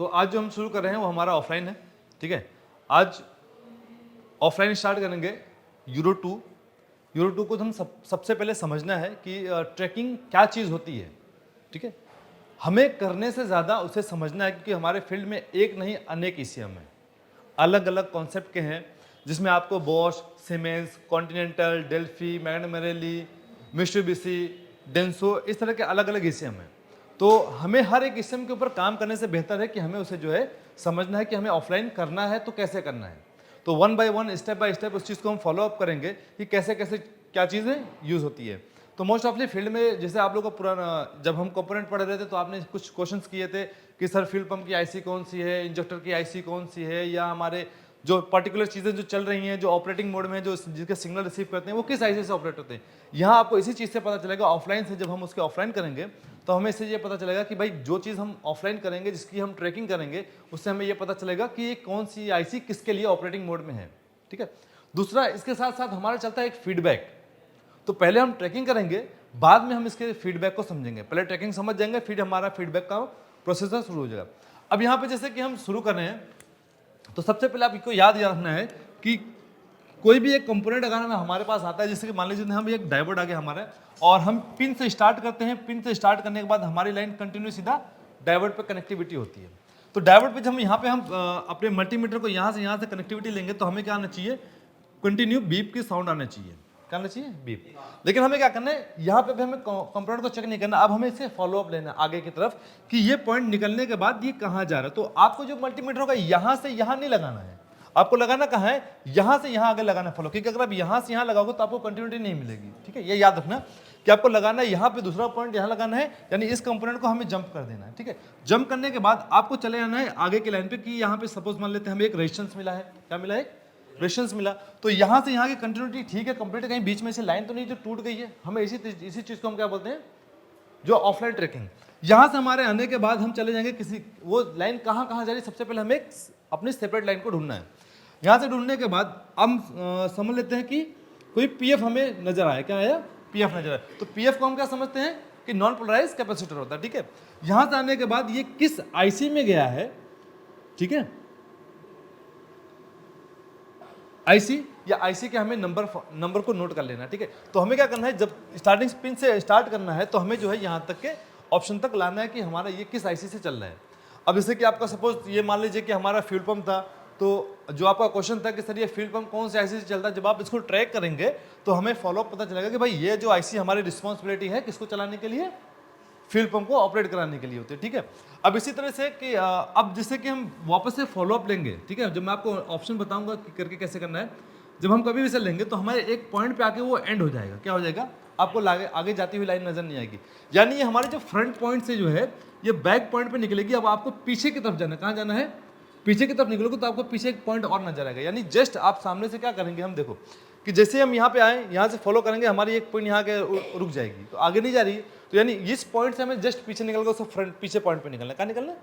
तो आज जो हम शुरू कर रहे हैं वो हमारा ऑफलाइन है, ठीक है। आज ऑफलाइन स्टार्ट करेंगे यूरो 2। यूरो 2 को हम सबसे पहले समझना है कि ट्रैकिंग क्या चीज़ होती है, ठीक है। हमें करने से ज़्यादा उसे समझना है, क्योंकि हमारे फील्ड में एक नहीं अनेक ईसीएम हैं, अलग अलग कॉन्सेप्ट के हैं, जिसमें आपको Bosch, Siemens, Continental, Delphi, Magneti Marelli, Mitsubishi, Denso, इस तरह के अलग अलग ईसीएम हैं। तो हमें हर एक ईसीएम के ऊपर काम करने से बेहतर है कि हमें उसे जो है समझना है कि हमें ऑफलाइन करना है तो कैसे करना है। तो one by one, step by step उस चीज़ को हम फॉलो अप करेंगे कि कैसे कैसे क्या चीज़ें यूज़ होती है। तो मोस्ट ऑफली फील्ड में जैसे आप लोग का पुराना, जब हम कंपोनेंट पढ़ रहे थे तो आपने कुछ क्वेश्चंस किए थे कि सर फ्यूल पंप की आईसी कौन सी है, इंजेक्टर की आईसी कौन सी है, या हमारे जो पर्टिकुलर चीज़ें जो चल रही हैं, जो ऑपरेटिंग मोड में है, जो जिसके सिग्नल रिसीव करते हैं, वो किस आईसी से ऑपरेट होते हैं। यहाँ आपको इसी चीज़ से पता चलेगा ऑफलाइन से। जब हम उसके ऑफलाइन करेंगे तो हमें इससे ये पता चलेगा कि भाई जो चीज़ हम ऑफलाइन करेंगे, जिसकी हम ट्रैकिंग करेंगे, उससे हमें ये पता चलेगा कि ये कौन सी आईसी किसके लिए ऑपरेटिंग मोड में है, ठीक है। दूसरा, इसके साथ साथ हमारा चलता है एक फीडबैक। तो पहले हम ट्रैकिंग करेंगे, बाद में हम इसके फीडबैक को समझेंगे। पहले ट्रैकिंग समझ जाएंगे, फिर हमारा फीडबैक का प्रोसेसर शुरू हो जाएगा। अब यहाँ पे जैसे कि हम शुरू कर रहे हैं, तो सबसे पहले आपको याद रखना है कि कोई भी एक कंपोनेंट अगर हमारे पास आता है, जैसे कि मान लीजिए हम एक डायोड आ गया हमारा, और हम पिन से स्टार्ट करते हैं। पिन से स्टार्ट करने के बाद हमारी लाइन कंटिन्यू सीधा डायोड पे कनेक्टिविटी होती है। तो डायोड पे जब यहाँ पे हम अपने मल्टीमीटर को यहाँ से कनेक्टिविटी लेंगे, तो हमें क्या आना चाहिए, कंटिन्यू बीप की साउंड आना चाहिए। क्या आना चाहिए, बीप। लेकिन हमें क्या करना है, यहाँ पे भी हमें कंपोनेंट को चेक नहीं करना, अब हमें इसे फॉलो अप लेना आगे की तरफ कि ये पॉइंट निकलने के बाद ये कहाँ जा रहा है। तो आपको जो मल्टीमीटर होगा यहाँ से यहाँ नहीं लगाना है, आपको लगाना कहाँ है, यहाँ से यहाँ आगे लगाना फॉलो, क्योंकि अगर आप यहाँ से यहाँ लगाओगे तो आपको कंटिन्यूटी नहीं मिलेगी, ठीक है। ये याद रखना कि आपको लगाना है यहाँ पे, दूसरा पॉइंट यहाँ लगाना है, यानी इस कंपोनेंट को हमें जंप कर देना है, ठीक है। जंप करने के बाद आपको चले आना है आगे की लाइन पे कि यहाँ पे सपोज मान लेते हैं हमें एक रेजिस्टेंस मिला है। क्या मिला है, रेजिस्टेंस मिला। तो यहाँ से यहाँ की कंटिन्यूटी ठीक है, कंप्लीट, कहीं बीच में से लाइन तो नहीं जो टूट गई है। हमें इसी चीज को हम क्या बोलते हैं, जो ऑफलाइन ट्रैकिंग। यहाँ से हमारे आने के बाद हम चले जाएंगे किसी, वो लाइन कहाँ कहाँ जा रही है, सबसे पहले हमें अपनी सेपरेट लाइन को ढूंढना है। यहाँ से ढूंढने के बाद हम समझ लेते हैं कि कोई पीएफ हमें नजर आया। क्या आया, पीएफ नजर आया। तो पीएफ को हम क्या समझते हैं कि नॉन पोलराइज्ड कैपेसिटर होता है, ठीक है। यहाँ से आने के बाद ये किस आईसी में गया है, ठीक है, आईसी या आईसी के हमें नंबर को नोट कर लेना, ठीक है। तो हमें क्या करना है, जब स्टार्टिंग पिन से स्टार्ट करना है तो हमें जो है यहाँ तक के ऑप्शन तक लाना है कि हमारा ये किस आईसी से चल रहा है। अब जैसे कि आपका सपोज ये मान लीजिए कि हमारा फ्यूल पंप था, तो जो आपका क्वेश्चन था कि सर ये फ्यूल पंप कौन से आईसी से चलता है, जब आप इसको ट्रैक करेंगे तो हमें फॉलो पता चलेगा कि भाई ये जो आईसी हमारी रिस्पॉन्सिबिलिटी है किसको चलाने के लिए, फ्यूल पंप को ऑपरेट कराने के लिए होते हैं, ठीक है। अब इसी तरह से कि अब जैसे कि हम वापस से फॉलो अप लेंगे, ठीक है, जब मैं आपको ऑप्शन बताऊंगा कि करके कैसे करना है, जब हम कभी भी इसे लेंगे तो हमारे एक पॉइंट पे आके वो एंड हो जाएगा। क्या हो जाएगा, आपको आगे जाती हुई लाइन नजर नहीं आएगी, यानी ये हमारे जो फ्रंट पॉइंट से जो है ये बैक पॉइंट पे निकलेगी। अब आपको पीछे की तरफ जाना है, कहाँ जाना है, पीछे की तरफ निकलोगे तो आपको पीछे एक पॉइंट और नजर आएगा। यानी जस्ट आप सामने से क्या करेंगे, हम देखो कि जैसे हम यहाँ पे आए, यहाँ से फॉलो करेंगे, हमारी एक पॉइंट यहाँ के रुक जाएगी, तो आगे नहीं जा रही है। तो यानी इस पॉइंट से हमें जस्ट पीछे निकल गया, उसको फ्रंट पीछे पॉइंट पे निकलना है। कहाँ निकलना है,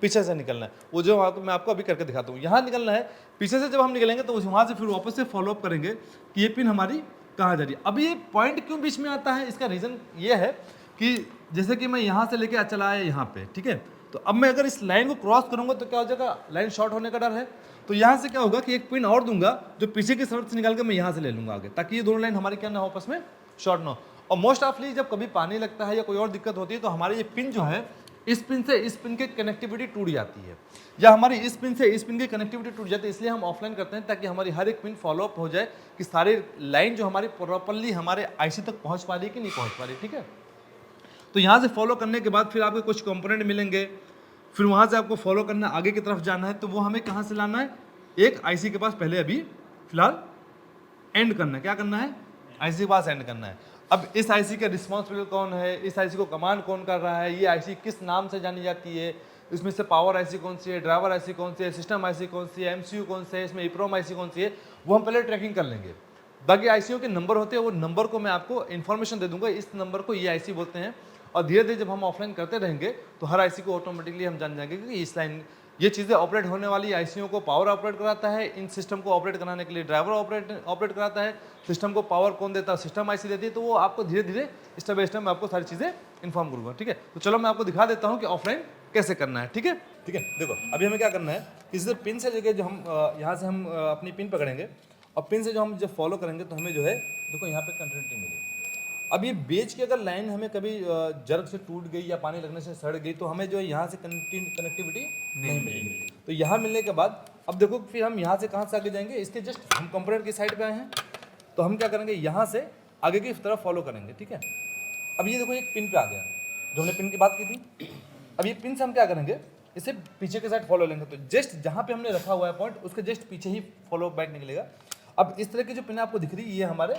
पीछे से निकलना है। वो जो मैं आपको अभी करके दिखाता हूँ, यहाँ निकलना है पीछे से। जब हम निकलेंगे तो वहाँ से फिर वापस से फॉलो अप करेंगे कि ये पिन हमारी कहाँ जा रही है। अब ये पॉइंट क्यों बीच में आता है, इसका रीज़न ये है कि जैसे कि मैं यहाँ से लेके चला आया यहाँ पे, ठीक है, तो अब मैं अगर इस लाइन को क्रॉस करूँगा तो क्या हो जाएगा, लाइन शॉर्ट होने का डर है। तो यहाँ से क्या होगा कि एक पिन और दूंगा जो पीछे की तरफ से निकाल के मैं यहाँ से ले लूँगा आगे, ताकि ये दोनों लाइन हमारी क्या ना हो, आपस में शॉर्ट ना हो। और मोस्ट ऑफली जब कभी पानी लगता है या कोई और दिक्कत होती है तो हमारी ये पिन जो है, इस पिन से इस पिन की कनेक्टिविटी टूट जाती है, या हमारी इस पिन से इस पिन की कनेक्टिविटी टूट जाती है। इसलिए हम ऑफलाइन करते हैं ताकि हमारी हर एक पिन फॉलो अप हो जाए कि सारी लाइन जो हमारी प्रॉपरली हमारे आईसी तक पहुंच पा रही है कि नहीं पहुंच पा रही, ठीक है। तो यहाँ से फॉलो करने के बाद फिर आपके कुछ कंपोनेंट मिलेंगे, फिर वहाँ से आपको फॉलो करना, आगे की तरफ जाना है। तो वो हमें कहाँ से लाना है, एक आईसी के पास पहले अभी फिलहाल एंड करना है। क्या करना है, आईसी के पास एंड करना है। अब इस आईसी का रिस्पॉन्सिबल कौन है, इस आईसी को कमांड कौन कर रहा है, ये आईसी किस नाम से जानी जाती है, इसमें से पावर आईसी कौन सी है, ड्राइवर आईसी कौन सी है, सिस्टम आईसी कौन सी है, एमसीयू कौन सी है, इसमें ईप्रोम आईसी कौन सी है, वो हम पहले ट्रैकिंग कर लेंगे। बाकी आईसीओ के नंबर होते हैं, वो नंबर को मैं आपको इन्फॉर्मेशन दे दूंगा, इस नंबर को ये आईसी बोलते हैं। और धीरे धीरे जब हम ऑफलाइन करते रहेंगे तो हर आईसी को ऑटोमेटिकली हम जान जाएंगे कि इस लाइन ये चीज़ें ऑपरेट होने वाली आईसीओ को पावर ऑपरेट कराता है, इन सिस्टम को ऑपरेट कराने के लिए ड्राइवर ऑपरेट कराता है, सिस्टम को पावर कौन देता है, सिस्टम आईसी देती है। तो वो आपको धीरे धीरे स्टेप बाय स्टेप मैं आपको सारी चीज़ें इन्फॉर्म करूँगा, ठीक है। तो चलो मैं आपको दिखा देता हूँ कि ऑफलाइन कैसे करना है, ठीक है। ठीक है। देखो अभी हमें क्या करना है कि सिर्फ पिन से लेके जो हम यहाँ से हम अपनी पिन पकड़ेंगे और पिन से जो हम जब फॉलो करेंगे तो हमें जो है देखो यहाँ पे कंटिन्यूटी मिली। अब ये बेच की अगर लाइन हमें कभी जर्क से टूट गई या पानी लगने से सड़ गई तो हमें जो है यहाँ से कनेक्टिविटी नहीं मिलेगी। तो यहाँ मिलने के बाद अब देखो फिर हम यहाँ से कहाँ से आगे जाएंगे, इसके जस्ट हम कंपोनेंट की साइड पे आए हैं तो हम क्या करेंगे यहाँ से आगे की तरफ फॉलो करेंगे। ठीक है। अब ये देखो एक पिन पे आ गया जो हमने पिन की बात की थी। अब ये पिन से हम क्या करेंगे, इसे पीछे के साइड फॉलो लेंगे तो जस्ट जहाँ पे हमने रखा हुआ है पॉइंट उसके जस्ट पीछे ही फॉलो बैक निकलेगा। अब इस तरह की जो पिन आपको दिख रही है ये हमारे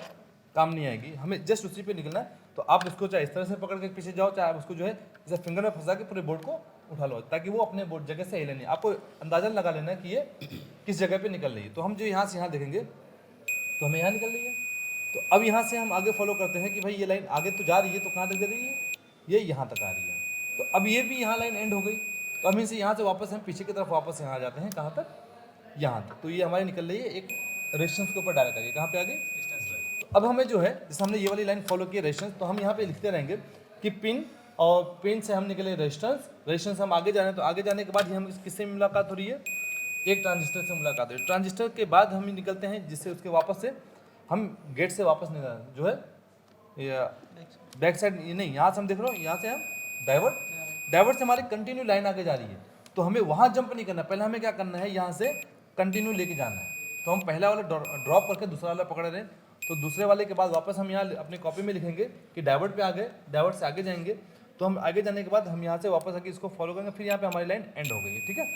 काम नहीं आएगी, हमें जस्ट उसी पे निकलना है। तो आप उसको चाहे इस तरह से पकड़ के पीछे जाओ, चाहे आप उसको जो है जैसे फिंगर में फंसा के पूरे बोर्ड को उठा लो ताकि वो अपने बोर्ड जगह से हिले नहीं। आपको अंदाजा लगा लेना है कि ये किस जगह पे निकल रही है। तो हम जो यहाँ से यहाँ देखेंगे तो हमें यहाँ निकल रही है। तो अब यहाँ से हम आगे फॉलो करते हैं कि भाई ये लाइन आगे तो जा रही है तो कहाँ तक जा रही है, ये यहाँ तक आ रही है। तो अब ये भी यहाँ लाइन एंड हो गई तो हम इसे यहाँ से वापस हम पीछे की तरफ वापस यहाँ आ जाते हैं, कहाँ तक, यहाँ तक। तो ये हमारी निकल रही है एक रेजिस्टेंस के ऊपर डायरेक्ट आगे, कहाँ पे आ गई। तो अब हमें जो है जैसे हमने ये वाली लाइन फॉलो की रेजिस्टेंस तो हम यहाँ पे लिखते रहेंगे कि पिन और पिन से हम निकले रेजिस्टेंस हम आगे जा रहे हैं। तो आगे जाने के बाद ही हम किससे मुलाकात हो रही है, एक ट्रांजिस्टर से मुलाकात हो रही है। ट्रांजिस्टर के बाद हम निकलते हैं जिससे उसके वापस से हम गेट से वापस निकल जो है बैक साइड, ये नहीं यहाँ से हम देख रहे हो, यहाँ से हम डाइवर्ट से हमारी कंटिन्यू लाइन आगे जा रही है। तो हमें वहाँ जंप नहीं करना, पहले हमें क्या करना है यहाँ से कंटिन्यू लेके जाना है। तो हम पहला वाला ड्रॉप करके दूसरा वाला पकड़ रहे हैं तो दूसरे वाले के बाद वापस हम यहाँ अपनी कॉपी में लिखेंगे कि डाइवर्ट पे आ गए, डाइवर्ट से आगे जाएंगे। तो हम आगे जाने के बाद हम यहाँ से वापस आके इसको फॉलो करेंगे, फिर यहाँ पे हमारी लाइन एंड हो गई है। ठीक है,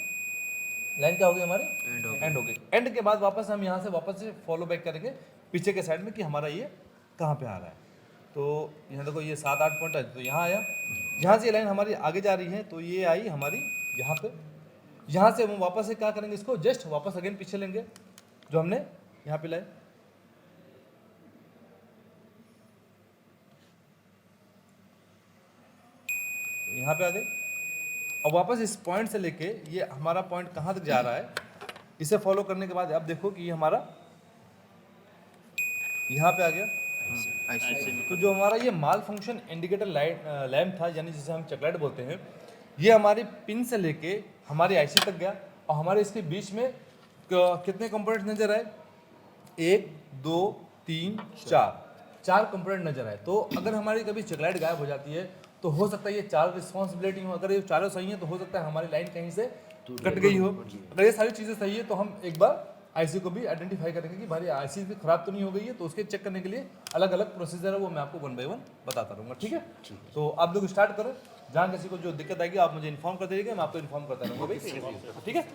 लाइन क्या हो गई हमारी, एंड हो गई। एंड के बाद वापस हम यहाँ से वापस से फॉलो बैक करेंगे पीछे के साइड में कि हमारा ये कहाँ पे आ रहा है। तो यहाँ देखो ये 7-8 पॉइंट है तो यहाँ आया, यहाँ से ये लाइन हमारी आगे जा रही है तो ये आई हमारी यहाँ पे। यहाँ से हम वापस से क्या करेंगे, इसको जस्ट वापस अगेन पीछे लेंगे जो हमने यहाँ पे लाए। तो यहाँ पे आ गए। अब वापस इस पॉइंट से लेके ये हमारा पॉइंट कहाँ तक जा रहा है, इसे फॉलो करने के बाद अब देखो कि ये हमारा यहाँ पे आ गया। तो जो हमारा ये माल फंक्शन इंडिकेटर लैम्प था, यानी जिसे हम चॉकलेट बोलते हैं, ये हमारी पिन से लेके हमारी आईसी तक गया और हमारे इसके बीच में कितने कंपोनेंट नजर आए, 1 2 3 4 कंपोनेंट नजर आए। तो अगर हमारी कभी चॉकलेट गायब हो जाती है तो हो सकता है ये 4 रिस्पॉन्सिबिलिटी हो, अगर ये चारों सही है तो हो सकता है हमारी लाइन कहीं से कट गई हो। अगर ये सारी चीज़ें सही है तो हम एक बार आईसी को भी आइडेंटिफाई करेंगे कि भाई आईसी भी खराब तो नहीं हो गई है। तो उसके चेक करने के लिए अलग अलग प्रोसीजर है, वो मैं आपको 1 बाय 1 बताता रहूँगा। ठीक है, तो आप लोग स्टार्ट करो, जहाँ किसी को जो दिक्कत आएगी आप मुझे इन्फॉर्म कर दीजिएगा, मैं आपको इन्फॉर्म करता रहूँगा भाई। ठीक है।